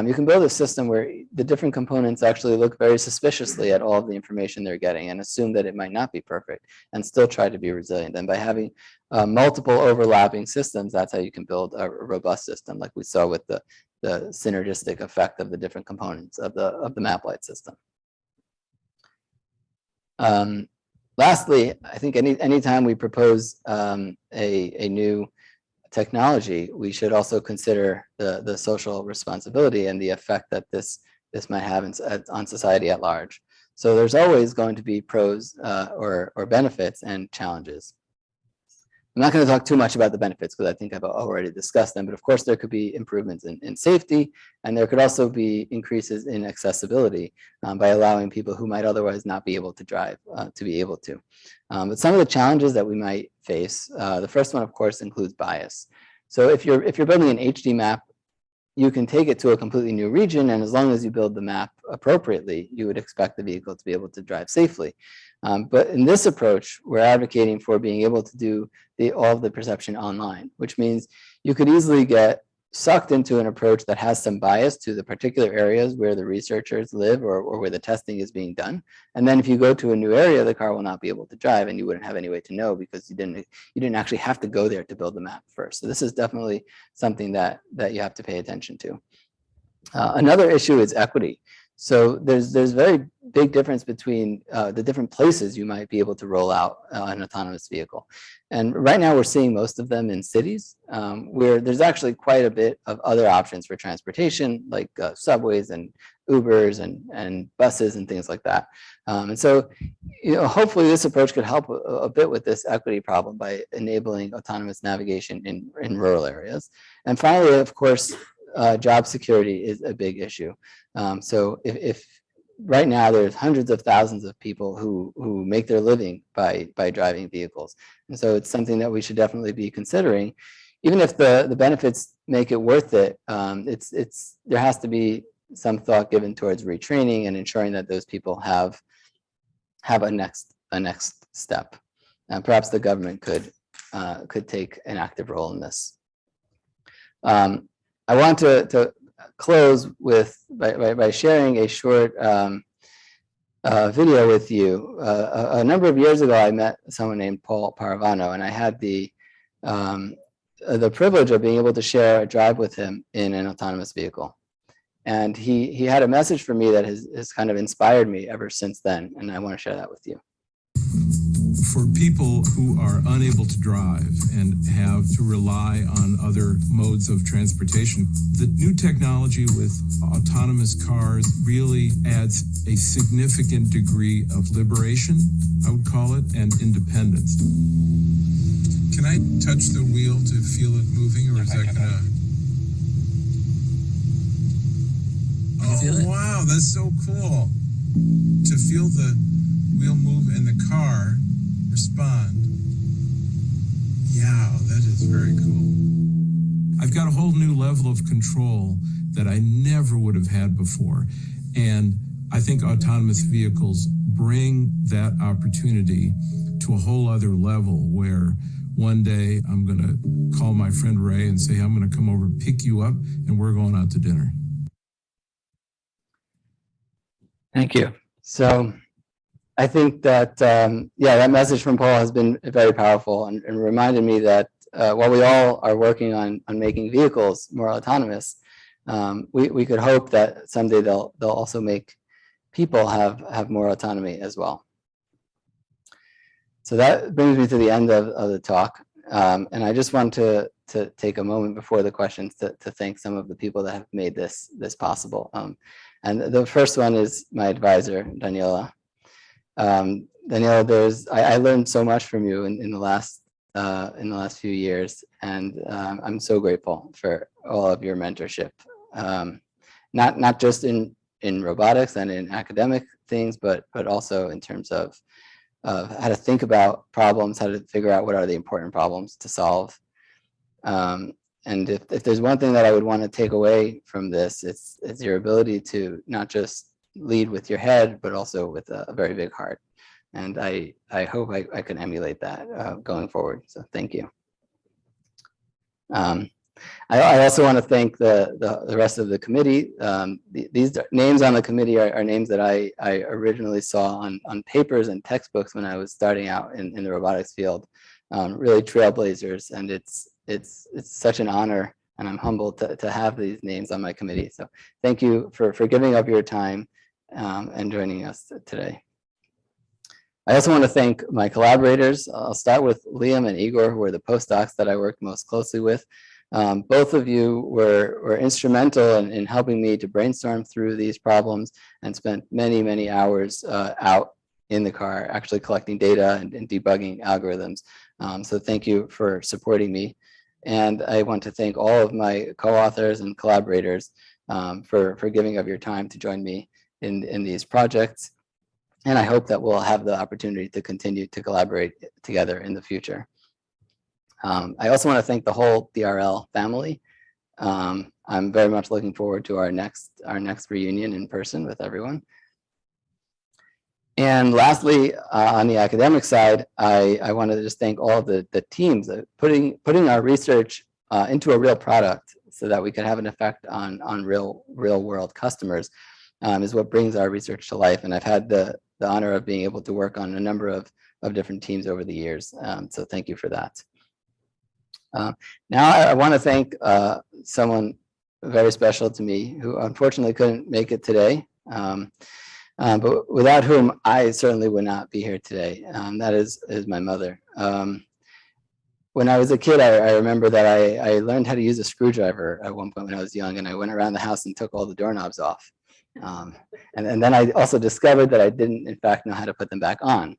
you can build a system where the different components actually look very suspiciously at all of the information they're getting and assume that it might not be perfect and still try to be resilient. And by having multiple overlapping systems, that's how you can build a robust system, like we saw with the synergistic effect of the different components of the MapLite system. Lastly, I think anytime we propose a new technology, we should also consider the social responsibility and the effect that this might have on society at large. So there's always going to be pros or benefits and challenges. I'm not going to talk too much about the benefits because I think I've already discussed them, but of course there could be improvements in safety, and there could also be increases in accessibility by allowing people who might otherwise not be able to drive to be able to. But some of the challenges that we might face, the first one of course includes bias. So if you're building an HD map, you can take it to a completely new region, and as long as you build the map appropriately, you would expect the vehicle to be able to drive safely. But in this approach, we're advocating for being able to do all of the perception online, which means you could easily get sucked into an approach that has some bias to the particular areas where the researchers live or where the testing is being done. And then if you go to a new area, the car will not be able to drive, and you wouldn't have any way to know because you didn't actually have to go there to build the map first. So this is definitely something that you have to pay attention to. Another issue is equity. So there's very big difference between the different places you might be able to roll out an autonomous vehicle. And right now we're seeing most of them in cities where there's actually quite a bit of other options for transportation, like subways and Ubers and buses and things like that. And so, you know, hopefully this approach could help a bit with this equity problem by enabling autonomous navigation in rural areas. And finally, of course, job security is a big issue. So if right now there's hundreds of thousands of people who make their living by driving vehicles, and so it's something that we should definitely be considering, even if the benefits make it worth it. There has to be some thought given towards retraining and ensuring that those people have a next step. Perhaps the government could take an active role in this. I want to close by sharing a short video with you. A number of years ago, I met someone named Paul Paravano, and I had the privilege of being able to share a drive with him in an autonomous vehicle. And he had a message for me that has kind of inspired me ever since then, and I want to share that with you. For people who are unable to drive and have to rely on other modes of transportation, the new technology with autonomous cars really adds a significant degree of liberation, I would call it, and independence. Can I touch the wheel to feel it moving, or is that gonna... Oh, wow, that's so cool. To feel the wheel move and the car respond. Yeah, that is very cool. I've got a whole new level of control that I never would have had before. And I think autonomous vehicles bring that opportunity to a whole other level where one day I'm going to call my friend Ray and say, I'm going to come over, pick you up, and we're going out to dinner. Thank you. So I think that, that message from Paul has been very powerful and reminded me that while we all are working on making vehicles more autonomous, we could hope that someday they'll also make people have more autonomy as well. So that brings me to the end of the talk. And I just want to take a moment before the questions to thank some of the people that have made this possible. And the first one is my advisor, Daniela. Daniela, I learned so much from you in the last few years, and I'm so grateful for all of your mentorship. Not just in robotics and in academic things, but also in terms of how to think about problems, how to figure out what are the important problems to solve. And if there's one thing that I would want to take away from this, it's your ability to not just lead with your head, but also with a very big heart. And I hope I can emulate that going forward. So thank you. I also want to thank the rest of the committee. These names on the committee are names that I originally saw on papers and textbooks when I was starting out in the robotics field. Really trailblazers, and it's such an honor, and I'm humbled to have these names on my committee. So thank you for giving up your time and joining us today. I also want to thank my collaborators. I'll start with Liam and Igor, who are the postdocs that I worked most closely with. Both of you were instrumental in helping me to brainstorm through these problems and spent many hours out in the car actually collecting data and debugging algorithms. So thank you for supporting me. And I want to thank all of my co-authors and collaborators for giving of your time to join me in these projects. And I hope that we'll have the opportunity to continue to collaborate together in the future. I also want to thank the whole DRL family. I'm very much looking forward to our next reunion in person with everyone. And lastly, on the academic side, I want to just thank all the teams putting our research into a real product so that we can have an effect on real world customers is what brings our research to life. And I've had the honor of being able to work on a number of different teams over the years. So thank you for that. Now I want to thank someone very special to me who unfortunately couldn't make it today. But without whom I certainly would not be here today. That is my mother. When I was a kid, I remember that I learned how to use a screwdriver at one point when I was young, and I went around the house and took all the doorknobs off. And then I also discovered that I didn't, in fact, know how to put them back on.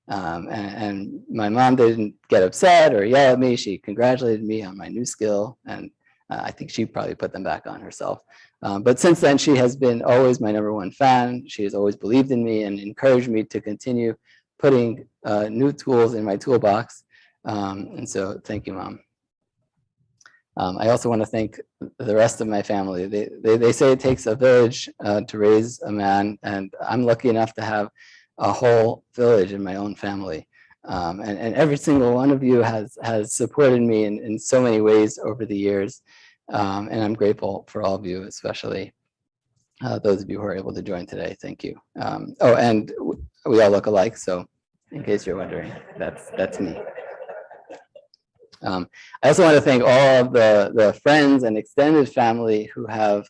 And my mom didn't get upset or yell at me. She congratulated me on my new skill, and I think she probably put them back on herself. But since then, she has been always my #1 fan. She has always believed in me and encouraged me to continue putting new tools in my toolbox. And so thank you, Mom. I also want to thank the rest of my family. They say it takes a village to raise a man, and I'm lucky enough to have a whole village in my own family. And every single one of you has supported me in so many ways over the years. And I'm grateful for all of you, especially those of you who are able to join today. Thank you. Oh, and we all look alike, so in case you're wondering, that's me. I also want to thank all of the friends and extended family who have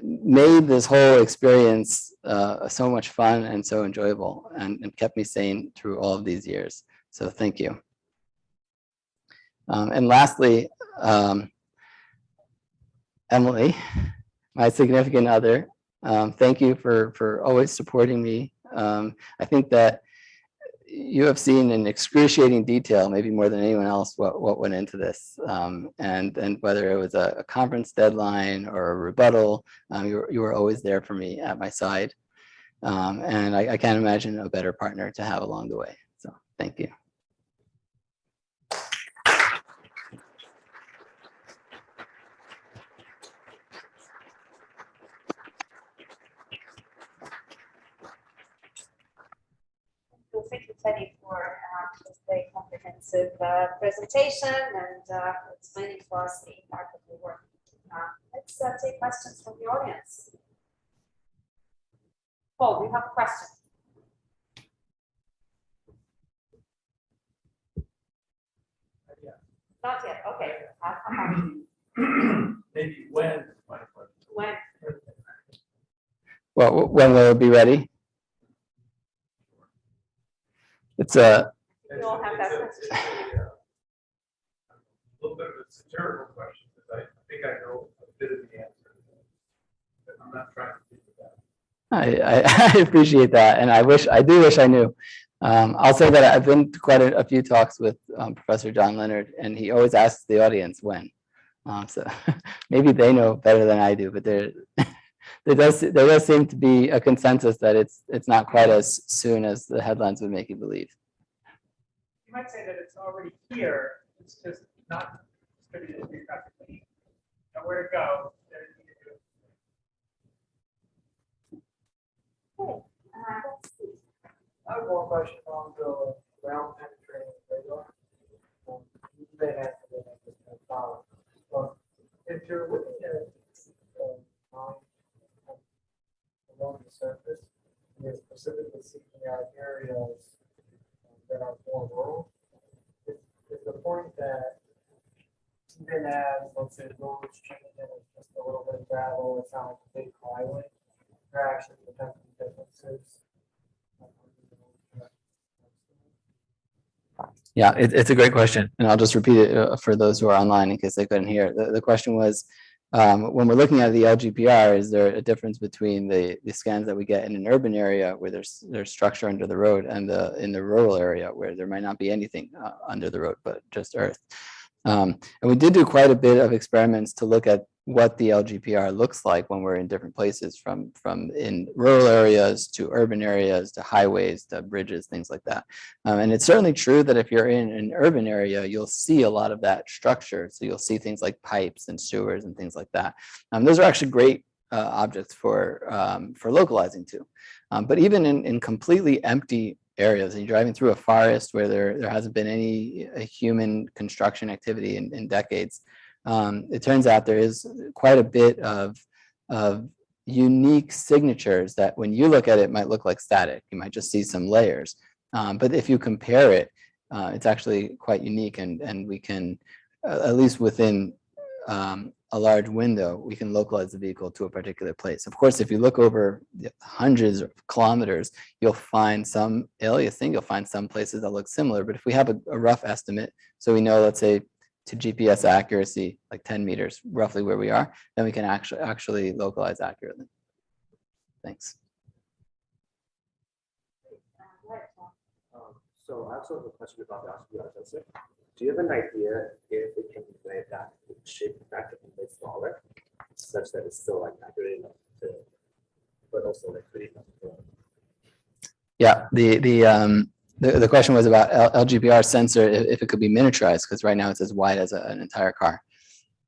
made this whole experience so much fun and so enjoyable, and kept me sane through all of these years. So thank you. And lastly, Emily, my significant other, thank you for always supporting me. I think that you have seen in excruciating detail, maybe more than anyone else, what went into this, and whether it was a conference deadline or a rebuttal, you were always there for me at my side, and I can't imagine a better partner to have along the way. So thank you. So thank you, Teddy, for this very comprehensive presentation and explaining to us the impact of the work. Let's take questions from the audience. Paul, we have a question. Not yet. Okay. Maybe when. When? Well, when will it be ready? It's a. We all have that question. A little bit of a satirical question, because I think I know a bit of the answer, but I'm not trying to think of that. I appreciate that, and I do wish I knew. I'll say that I've been to quite a few talks with Professor John Leonard, and he always asks the audience when. So maybe they know better than I do, but there does seem to be a consensus that it's not quite as soon as the headlines would make you believe. You might say that it's already here, it's just not distributed geographically. Now where to go, there you can do it. Okay. Let's see. I have one question on the ground penetrating radar. You may answer that I just have follow. If you're looking at line along the surface, and you're specifically seeking out areas that are more rural, is the point that even as, let's say, roads changing, it's just a little bit of gravel, it's not like a big highway, there are actually potential differences. Yeah, it's a great question, and I'll just repeat it for those who are online in case they couldn't hear. The question was, when we're looking at the LGPR, is there a difference between the scans that we get in an urban area where there's structure under the road and in the rural area where there might not be anything under the road but just earth? And we did do quite a bit of experiments to look at what the LGPR looks like when we're in different places, from in rural areas to urban areas to highways to bridges, things like that. And it's certainly true that if you're in an urban area, you'll see a lot of that structure. So you'll see things like pipes and sewers and things like that. Those are actually great objects for localizing to. But even in completely empty areas, and you're driving through a forest where there hasn't been any human construction activity in decades, it turns out there is quite a bit of unique signatures that when you look at it might look like static. You might just see some layers. But if you compare it, it's actually quite unique, and we can, at least within a large window, we can localize the vehicle to a particular place. Of course, if you look over hundreds of kilometers, you'll find some aliasing, you'll find some places that look similar. But if we have a rough estimate, so we know, let's say, to GPS accuracy, like 10 meters, roughly where we are, then we can actually localize accurately. Thanks. So I also have a question about the LGPR sensor. Do you have an idea if it can be made that shape that can be made smaller, such that it's still like accurate enough to, but also like pretty enough to? Yeah, the question was about LGPR sensor, if it could be miniaturized, because right now it's as wide as an entire car.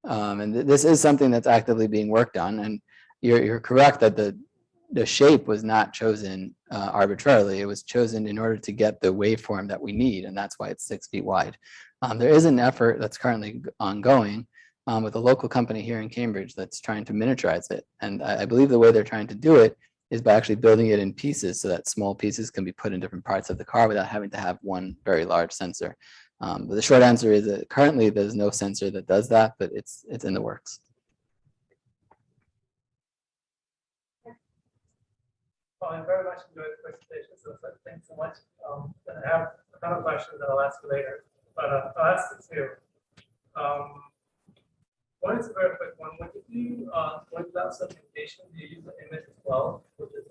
And this is something that's actively being worked on. And you're correct that the shape was not chosen arbitrarily. It was chosen in order to get the waveform that we need, and that's why it's 6 feet wide. There is an effort that's currently ongoing with a local company here in Cambridge that's trying to miniaturize it. And I believe the way they're trying to do it is by actually building it in pieces so that small pieces can be put in different parts of the car without having to have one very large sensor. But the short answer is that currently there's no sensor that does that, but it's in the works. Well, I very much enjoyed the presentation, so thanks so much. I have a ton of questions that I'll ask you later, but I'll ask it too. One is a very quick one. When you point out some information, do you use the image as well, which is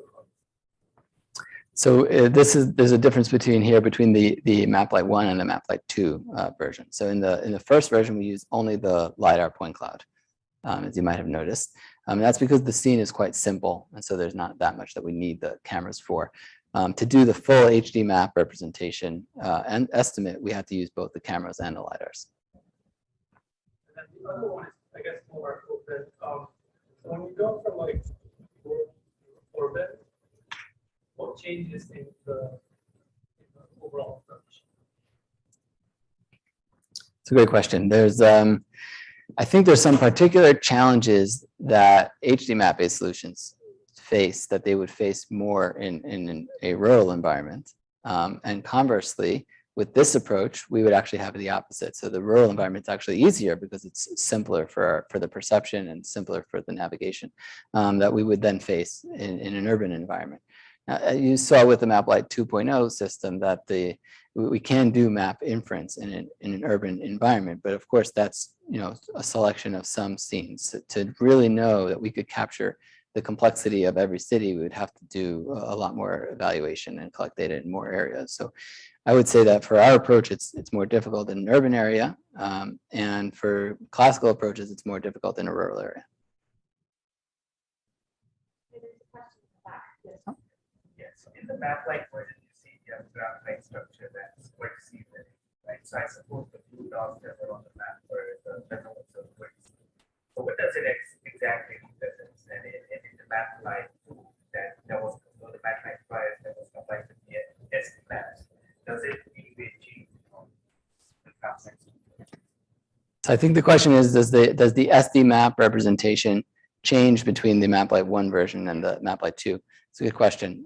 So there's a difference between the MapLite 1 and the MapLite 2 version. So in the first version, we use only the LiDAR point cloud, as you might have noticed. That's because the scene is quite simple, and so there's not that much that we need the cameras for. To do the full HD map representation and estimate, we have to use both the cameras and the LiDARs. And then the other one is, I guess, more open. So when you go from like orbit, what changes in the overall approach? It's a great question. There's, I think there's some particular challenges that HD map-based solutions face that they would face more in a rural environment. And conversely, with this approach, we would actually have the opposite. So the rural environment is actually easier because it's simpler for the perception and simpler for the navigation that we would then face in an urban environment. You saw with the MapLite 2.0 system that we can do map inference in an urban environment, but of course that's a selection of some scenes. To really know that we could capture the complexity of every city, we would have to do a lot more evaluation and collect data in more areas. So I would say that for our approach, it's more difficult in an urban area, and for classical approaches, it's more difficult in a rural area. So in the MapLite version, you see you have graph-like structure that's quite seamless, right? So I suppose the blue dots that are on the map were the general quite seamless. So what does it exactly mean? And in the MapLite 2, that was the MapLite prior that was combined with the SD maps. Does it anyway change the graph-like structure? So I think the question is, does the SD map representation change between the MapLite 1 version and the MapLite 2? It's a good question.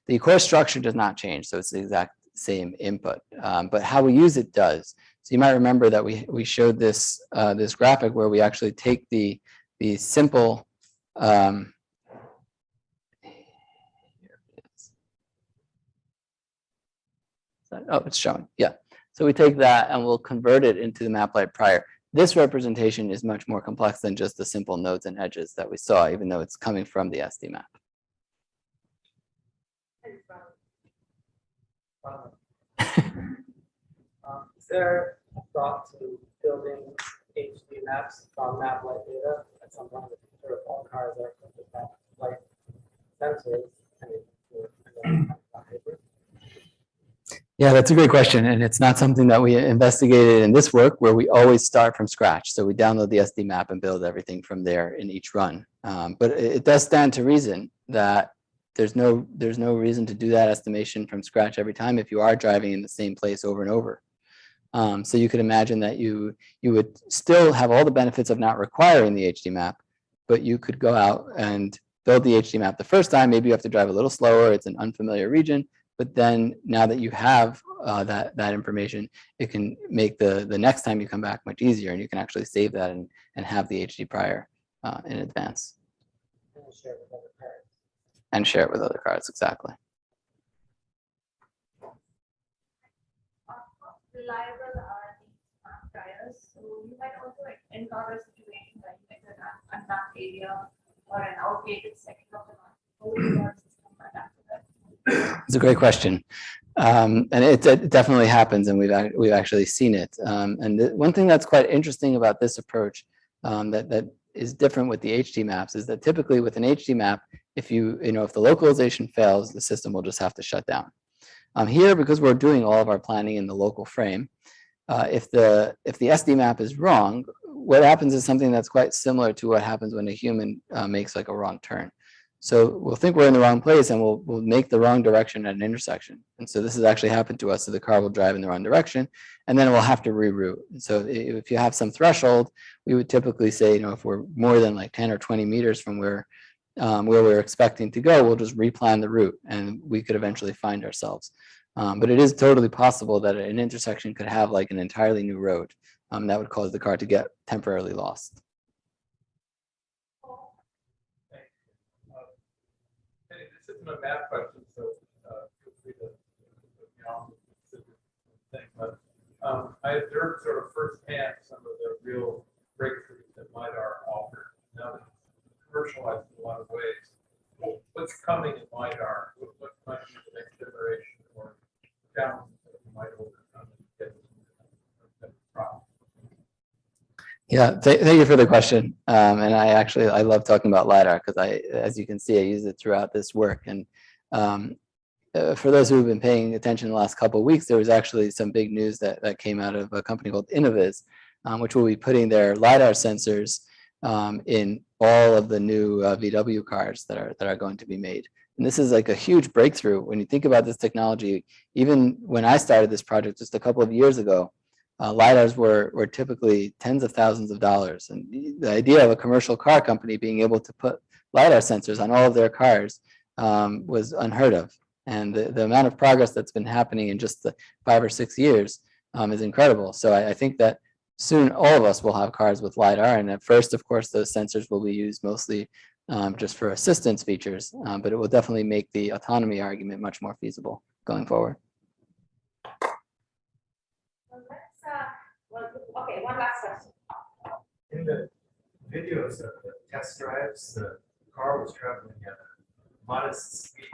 The core structure does not change, so it's the exact same input, but how we use it does. So you might remember that we showed this this graphic where we actually take the simple here it is. Oh, it's showing. Yeah. So we take that and we'll convert it into the MapLite prior. This representation is much more complex than just the simple nodes and edges that we saw, even though it's coming from the SD map. Is there a thought to building HD maps from MapLite data at some point? Sort of all cars are equipped with MapLite sensors, and Yeah, that's a great question. And it's not something that we investigated in this work where we always start from scratch. So we download the SD map and build everything from there in each run. But it does stand to reason that there's no reason to do that estimation from scratch every time if you are driving in the same place over and over. So you could imagine that you would still have all the benefits of not requiring the HD map, but you could go out and build the HD map the first time. Maybe you have to drive a little slower. It's an unfamiliar region. But then now that you have that information, it can make the next time you come back much easier, and you can actually save that and have the HD prior in advance. And share it with other cars, exactly. Reliable are these priors, so you might also encounter situations like an unmapped area or an outdated section of the map. How will your system adapt to that? It's a great question. And it definitely happens, and we've actually seen it. And one thing that's quite interesting about this approach that is different with the HD maps is that typically with an HD map, if if the localization fails, the system will just have to shut down. Here, because we're doing all of our planning in the local frame, if the SD map is wrong, what happens is something that's quite similar to what happens when a human makes like a wrong turn. So we'll think we're in the wrong place and we'll make the wrong direction at an intersection. And so this has actually happened to us. So the car will drive in the wrong direction and then we'll have to reroute. And so if you have some threshold, we would typically say, if we're more than like 10 or 20 meters from where we're expecting to go, we'll just replan the route and we could eventually find ourselves. But it is totally possible that an intersection could have like an entirely new road that would cause the car to get temporarily lost. This is to my math question, so feel free to put me on the specific thing, but I observed sort of firsthand some of the real breakthroughs that LiDAR offered. Now that it's commercialized in a lot of ways. What's coming in LiDAR? What might be the next generation or challenges that we might overcome and get to the problem? Yeah, thank you for the question. And I love talking about LiDAR because as you can see, I use it throughout this work. And for those who have been paying attention the last couple of weeks, there was actually some big news that came out of a company called Innoviz, which will be putting their LiDAR sensors in all of the new VW cars that are going to be made. And this is like a huge breakthrough when you think about this technology. Even when I started this project just a couple of years ago, LiDARs were typically tens of thousands of dollars. And the idea of a commercial car company being able to put LiDAR sensors on all of their cars was unheard of. And the amount of progress that's been happening in just the 5 or 6 years is incredible. So I think that soon all of us will have cars with LiDAR. And at first, of course, those sensors will be used mostly just for assistance features, but it will definitely make the autonomy argument much more feasible going forward. Okay, one last question. In the videos of the test drives, the car was traveling at a modest speed.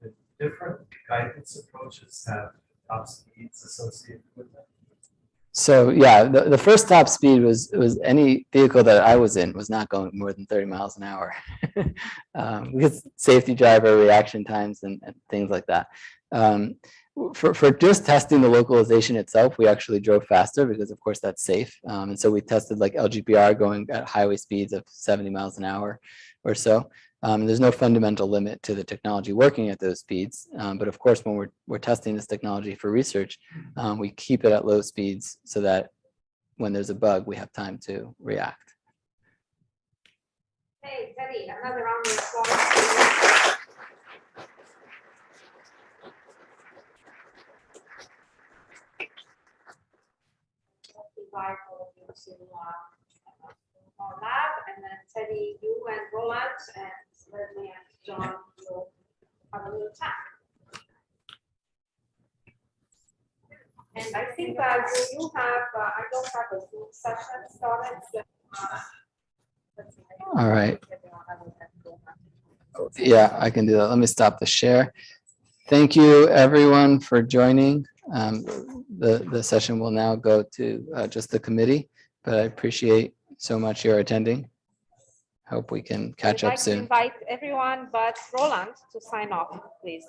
The different guidance approaches have top speeds associated with them. So yeah, the first top speed was any vehicle that I was in was not going more than 30 miles an hour because safety driver reaction times and things like that. For just testing the localization itself, we actually drove faster because of course that's safe. And so we tested like LGPR going at highway speeds of 70 miles an hour or so. There's no fundamental limit to the technology working at those speeds. But of course, when we're testing this technology for research, we keep it at low speeds so that when there's a bug, we have time to react. Hey, Teddy, another round of applause. Invite all of you to our lab, and then Teddy, you and Roland, and Leslie and John will have a little chat. And I think that you have, I don't have a Zoom session started. So, All right. Yeah, I can do that. Let me stop the share. Thank you, everyone, for joining. The session will now go to just the committee, but I appreciate so much your attending. Hope we can catch up soon. I'd like to invite everyone but Roland to sign off, please.